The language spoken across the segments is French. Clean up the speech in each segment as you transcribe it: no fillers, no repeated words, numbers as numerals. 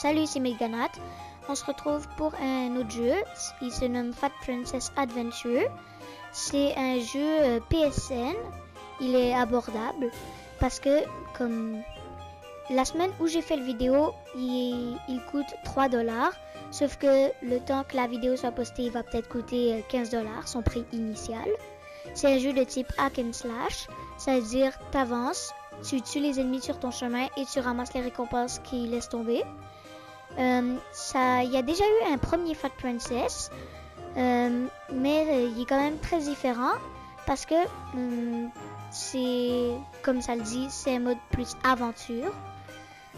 Salut, c'est Meganat. On se retrouve pour un autre jeu. Il se nomme Fat Princess Adventure. C'est un jeu PSN. Il est abordable parce que, comme la semaine où j'ai fait la vidéo, il coûte 3 $. Sauf que le temps que la vidéo soit postée, il va peut-être coûter 15 $, son prix initial. C'est un jeu de type hack and slash. Ça veut dire t'avances, tu tues les ennemis sur ton chemin et tu ramasses les récompenses qu'ils laissent tomber. Il y a déjà eu un premier Fat Princess, mais il est quand même très différent parce que c'est, comme ça le dit, c'est un mode plus aventure.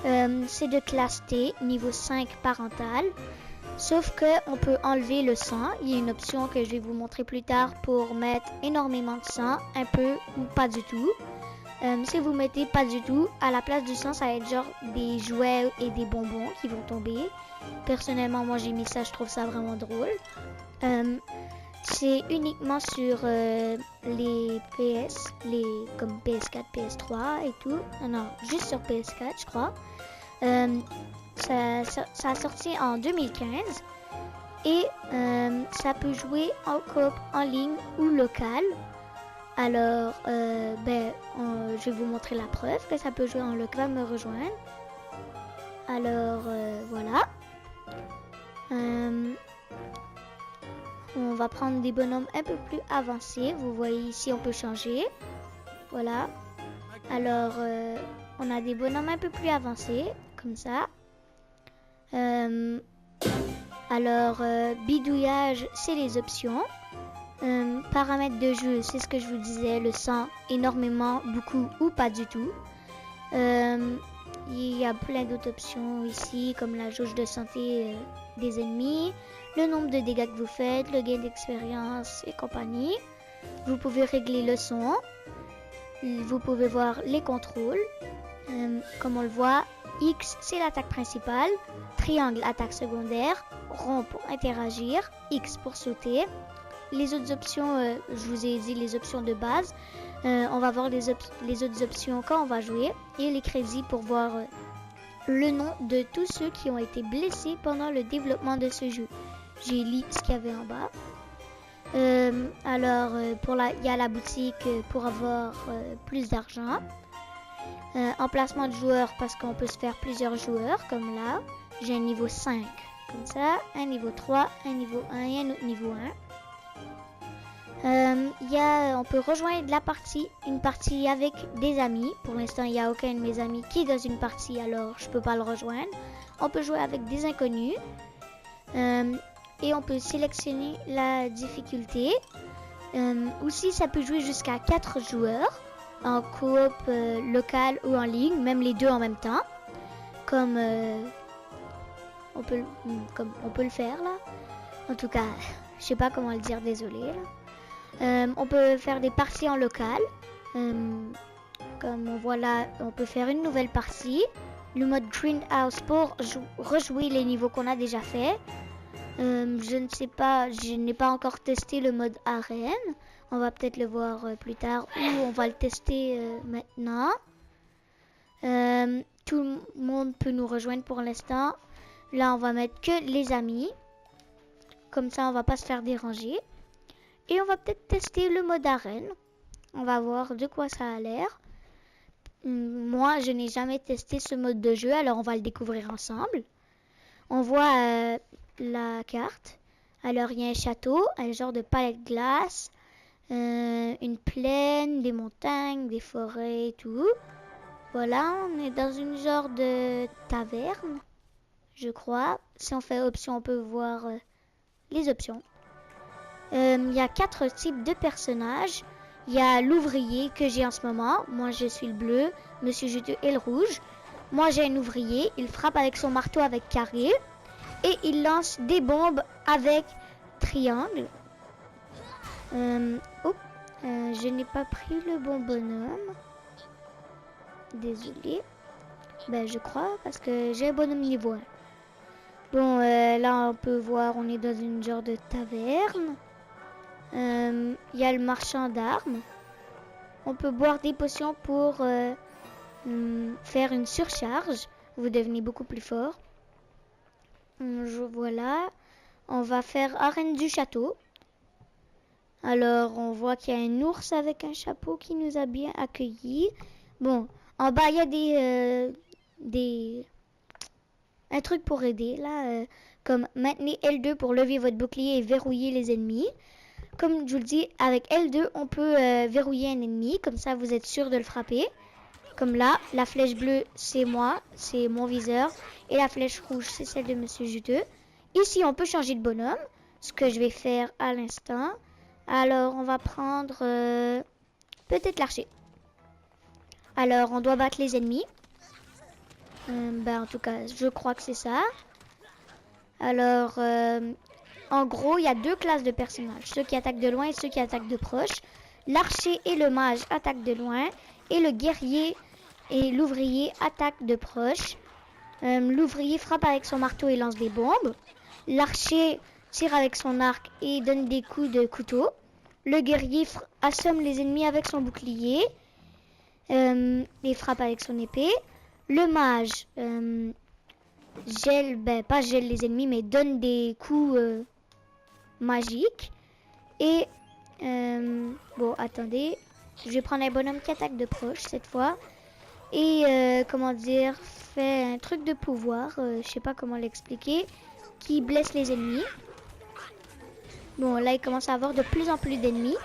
C'est de classe T, niveau 5 parental. Sauf que on peut enlever le sang. Il y a une option que je vais vous montrer plus tard pour mettre énormément de sang, un peu ou pas du tout. Si vous mettez pas du tout, à la place du sang, ça va être genre des jouets et des bonbons qui vont tomber. Personnellement, moi j'ai mis ça, je trouve ça vraiment drôle. C'est uniquement sur les PS, comme PS4, PS3 et tout. Non, juste sur PS4, je crois. Ça a sorti en 2015 et ça peut jouer en coop en ligne ou local. Alors, je vais vous montrer la preuve que ça peut jouer en local. Va me rejoindre. Alors, voilà. On va prendre des bonhommes un peu plus avancés. Vous voyez ici, on peut changer. Voilà. Alors, on a des bonhommes un peu plus avancés, comme ça. Bidouillage, c'est les options. Paramètres de jeu, c'est ce que je vous disais, le sang, énormément, beaucoup ou pas du tout. Il y a plein d'autres options ici, comme la jauge de santé des ennemis, le nombre de dégâts que vous faites, le gain d'expérience et compagnie. Vous pouvez régler le son. Vous pouvez voir les contrôles. Comme on le voit, X c'est l'attaque principale, triangle attaque secondaire, rond pour interagir, X pour sauter. Les autres options, je vous ai dit les options de base. On va voir les autres options quand on va jouer et les crédits pour voir le nom de tous ceux qui ont été blessés pendant le développement de ce jeu. J'ai lu ce qu'il y avait en bas. Il y a la boutique pour avoir plus d'argent. Emplacement de joueurs parce qu'on peut se faire plusieurs joueurs comme là. J'ai un niveau 5 comme ça, un niveau 3, un niveau 1 et un autre niveau 1. On peut rejoindre une partie avec des amis. Pour l'instant, il n'y a aucun de mes amis qui est dans une partie, alors je ne peux pas le rejoindre. On peut jouer avec des inconnus. Et on peut sélectionner la difficulté. Aussi, ça peut jouer jusqu'à 4 joueurs en coop local ou en ligne, même les deux en même temps. Comme on peut le faire là. En tout cas, je sais pas comment le dire, désolé là. On peut faire des parties en local. Comme on voit là, on peut faire une nouvelle partie. Le mode Greenhouse pour rejouer les niveaux qu'on a déjà fait. Je ne sais pas, je n'ai pas encore testé le mode arène. On va peut-être le voir plus tard ou on va le tester maintenant. Tout le monde peut nous rejoindre pour l'instant. Là, on va mettre que les amis. Comme ça, on va pas se faire déranger. Et on va peut-être tester le mode arène. On va voir de quoi ça a l'air. Moi, je n'ai jamais testé ce mode de jeu, alors on va le découvrir ensemble. On voit la carte. Alors, il y a un château, un genre de palais de glace, une plaine, des montagnes, des forêts et tout. Voilà, on est dans une genre de taverne, je crois. Si on fait option, on peut voir les options. Il y a 4 types de personnages. Il y a l'ouvrier que j'ai en ce moment. Moi, je suis le bleu. Monsieur Juteux est le rouge. Moi, j'ai un ouvrier. Il frappe avec son marteau avec carré. Et il lance des bombes avec triangle. Je n'ai pas pris le bon bonhomme. Désolé. Je crois parce que j'ai un bonhomme niveau 1. Bon, là, on peut voir, on est dans une genre de taverne. Il y a le marchand d'armes. On peut boire des potions pour faire une surcharge. Vous devenez beaucoup plus fort. Voilà. On va faire arène du château. Alors, on voit qu'il y a un ours avec un chapeau qui nous a bien accueillis. Bon, en bas, il y a un truc pour aider, là. Comme maintenez L2 pour lever votre bouclier et verrouiller les ennemis. Comme je vous le dis, avec L2, on peut verrouiller un ennemi. Comme ça, vous êtes sûr de le frapper. Comme là, la flèche bleue, c'est moi, c'est mon viseur. Et la flèche rouge, c'est celle de Monsieur Juteux. Ici, on peut changer de bonhomme, ce que je vais faire à l'instant. Alors, on va prendre peut-être l'archer. Alors, on doit battre les ennemis. En tout cas, je crois que c'est ça. Alors, en gros, il y a deux classes de personnages. Ceux qui attaquent de loin et ceux qui attaquent de proche. L'archer et le mage attaquent de loin. Et le guerrier et l'ouvrier attaquent de proche. L'ouvrier frappe avec son marteau et lance des bombes. L'archer tire avec son arc et donne des coups de couteau. Le guerrier assomme les ennemis avec son bouclier et frappe avec son épée. Le mage pas gèle les ennemis, mais donne des coups magiques. Et bon, attendez, je vais prendre un bonhomme qui attaque de proche cette fois. Et comment dire, fait un truc de pouvoir, je sais pas comment l'expliquer, qui blesse les ennemis. Bon, là il commence à avoir de plus en plus d'ennemis.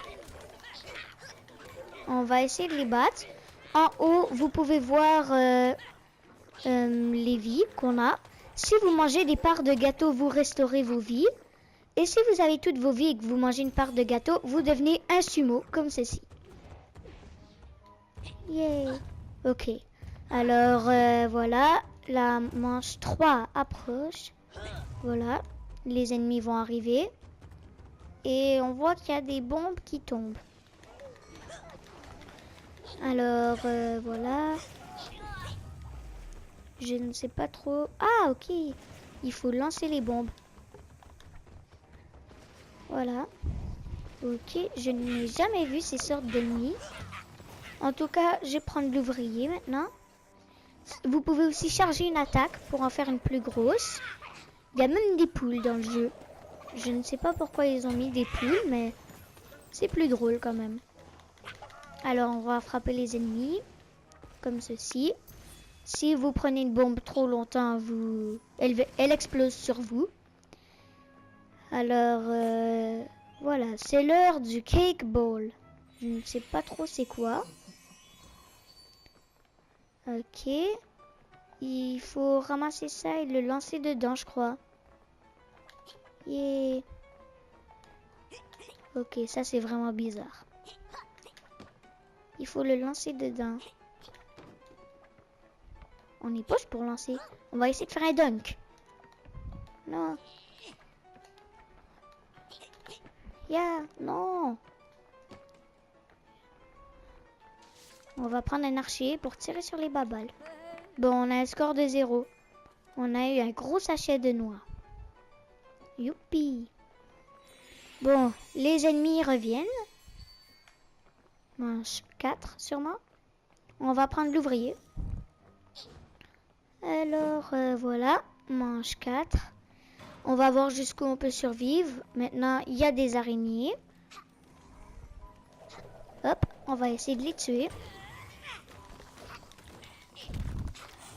On va essayer de les battre. En haut, vous pouvez voir les vies qu'on a. Si vous mangez des parts de gâteau, vous restaurez vos vies. Et si vous avez toutes vos vies et que vous mangez une part de gâteau, vous devenez un sumo, comme ceci. Yay! Ok. Alors, voilà. La manche 3 approche. Voilà. Les ennemis vont arriver. Et on voit qu'il y a des bombes qui tombent. Alors, voilà. Je ne sais pas trop... Ah, ok. Il faut lancer les bombes. Voilà. Ok, je n'ai jamais vu ces sortes d'ennemis. En tout cas, je vais prendre l'ouvrier maintenant. Vous pouvez aussi charger une attaque pour en faire une plus grosse. Il y a même des poules dans le jeu. Je ne sais pas pourquoi ils ont mis des poules, mais c'est plus drôle quand même. Alors, on va frapper les ennemis, comme ceci. Si vous prenez une bombe trop longtemps, elle explose sur vous. Alors, voilà, c'est l'heure du cake ball. Je ne sais pas trop c'est quoi. Ok. Il faut ramasser ça et le lancer dedans, je crois. Yeah. Ok, ça c'est vraiment bizarre. Il faut le lancer dedans. On est poche pour lancer. On va essayer de faire un dunk. Non. Non. On va prendre un archer pour tirer sur les babales. Bon, on a un score de 0. On a eu un gros sachet de noix. Youpi. Bon, les ennemis reviennent. Manche 4 sûrement. On va prendre l'ouvrier. Alors, voilà. Manche 4. On va voir jusqu'où on peut survivre. Maintenant, il y a des araignées. Hop, on va essayer de les tuer.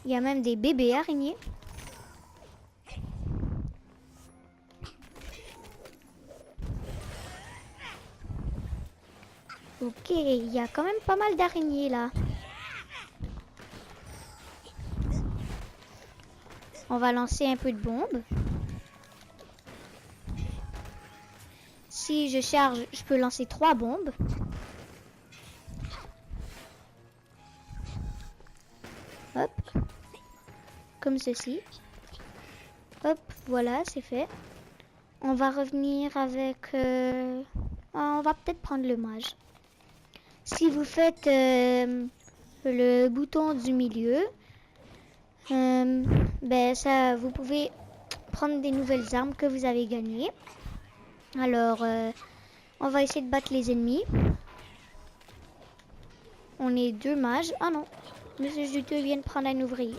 Il y a même des bébés araignées. Ok, il y a quand même pas mal d'araignées là. On va lancer un peu de bombes. Si je charge, je peux lancer 3 bombes. Hop. Comme ceci. Hop, voilà, c'est fait. On va revenir avec... on va peut-être prendre le mage. Si vous faites le bouton du milieu, ça, vous pouvez prendre des nouvelles armes que vous avez gagnées. Alors, on va essayer de battre les ennemis. On est 2 mages. Ah non, Monsieur Juteux vient de prendre un ouvrier.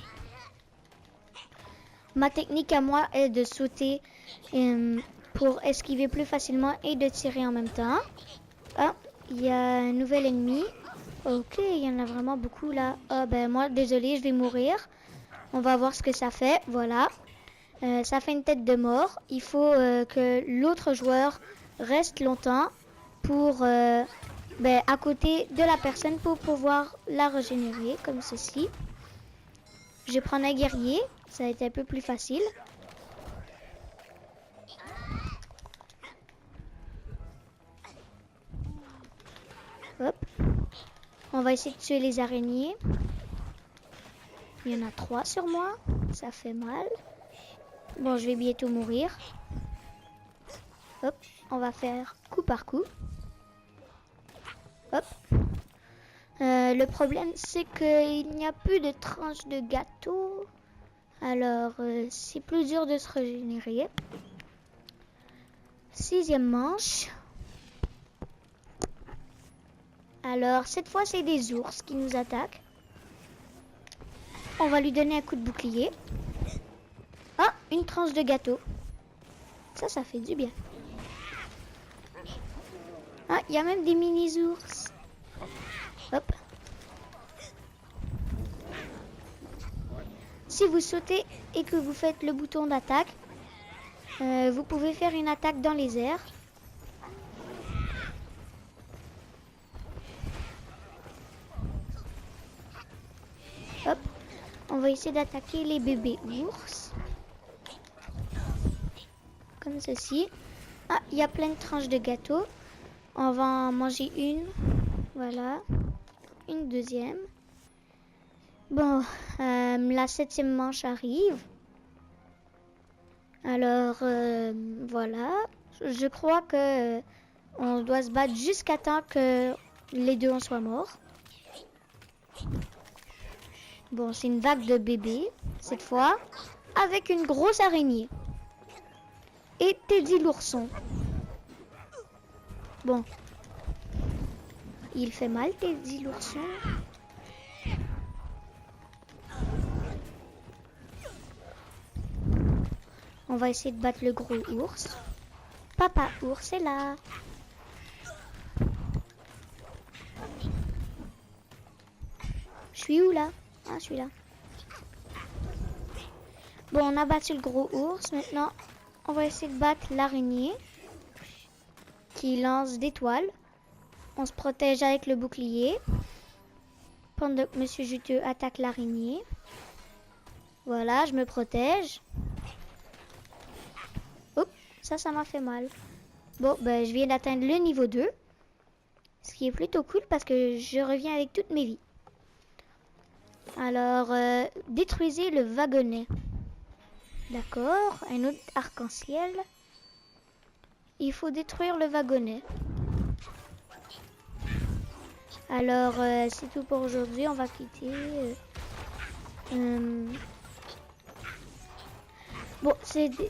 Ma technique à moi est de sauter pour esquiver plus facilement et de tirer en même temps. Ah, il y a un nouvel ennemi. Ok, il y en a vraiment beaucoup là. Ah ben moi, désolé, je vais mourir. On va voir ce que ça fait. Voilà. Ça fait une tête de mort. Il faut que l'autre joueur reste longtemps pour à côté de la personne pour pouvoir la régénérer comme ceci. Je vais prendre un guerrier. Ça va être un peu plus facile. Hop. On va essayer de tuer les araignées. Il y en a 3 sur moi. Ça fait mal. Bon, je vais bientôt mourir. Hop. On va faire coup par coup. Hop. Le problème, c'est qu'il n'y a plus de tranches de gâteau. Alors, c'est plus dur de se régénérer. 6e manche. Alors, cette fois, c'est des ours qui nous attaquent. On va lui donner un coup de bouclier. Ah, une tranche de gâteau. Ça fait du bien. Ah, il y a même des mini-ours. Hop. Si vous sautez et que vous faites le bouton d'attaque, vous pouvez faire une attaque dans les airs. Hop. On va essayer d'attaquer les bébés ours. Comme ceci. Ah, il y a plein de tranches de gâteau. On va en manger une. Voilà. Une deuxième. Bon, la 7e manche arrive. Alors, voilà. Je crois que on doit se battre jusqu'à temps que les deux en soient morts. Bon, c'est une vague de bébés, cette fois, avec une grosse araignée. Et Teddy l'ourson. Bon. Il fait mal, Teddy l'ourson. On va essayer de battre le gros ours. Papa ours est là. Je suis où là? Ah, je suis là. Bon, on a battu le gros ours. Maintenant, on va essayer de battre l'araignée qui lance des toiles. On se protège avec le bouclier pendant que Monsieur Juteux attaque l'araignée. Voilà, je me protège. Oups, ça m'a fait mal. Bon, ben, je viens d'atteindre le niveau 2. Ce qui est plutôt cool parce que je reviens avec toutes mes vies. Alors, détruisez le wagonnet. D'accord, un autre arc-en-ciel. Il faut détruire le wagonnet. Alors, c'est tout pour aujourd'hui. On va quitter. Bon,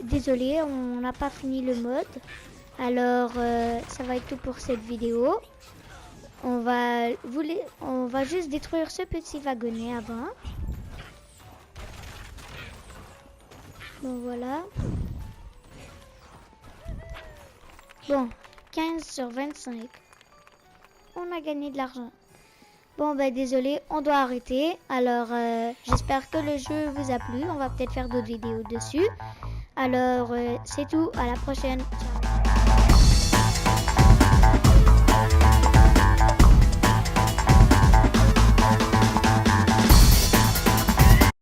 désolé, on n'a pas fini le mode. Alors, ça va être tout pour cette vidéo. On va juste détruire ce petit wagonnet avant. Bon, voilà. Bon, 15 sur 25. On a gagné de l'argent. Bon, ben désolé, on doit arrêter. Alors, j'espère que le jeu vous a plu. On va peut-être faire d'autres vidéos dessus. Alors, c'est tout. À la prochaine. Ciao.